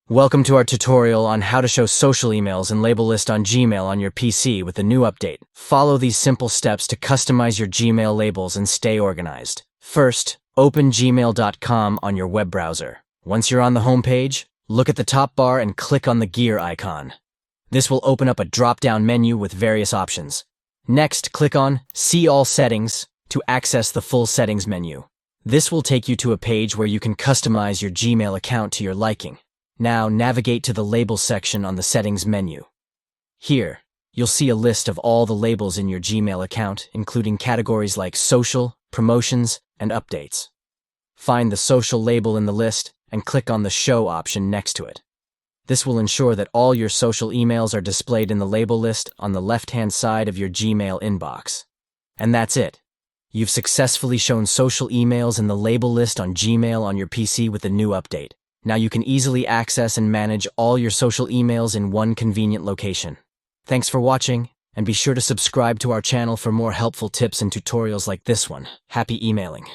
Welcome to our tutorial on how to show social emails and label list on Gmail on your PC with a new update. Follow these simple steps to customize your Gmail labels and stay organized. First, open gmail.com on your web browser. Once you're on the home page, look at the top bar and click on the gear icon. This will open up a drop-down menu with various options. Next, click on See All Settings to access the full settings menu. This will take you to a page where you can customize your Gmail account to your liking. Now navigate to the Labels section on the Settings menu. Here, you'll see a list of all the labels in your Gmail account, including categories like Social, Promotions, and Updates. Find the Social label in the list and click on the Show option next to it. This will ensure that all your social emails are displayed in the label list on the left-hand side of your Gmail inbox. And that's it. You've successfully shown social emails in the label list on Gmail on your PC with a new update. Now you can easily access and manage all your social emails in one convenient location. Thanks for watching, and be sure to subscribe to our channel for more helpful tips and tutorials like this one. Happy emailing!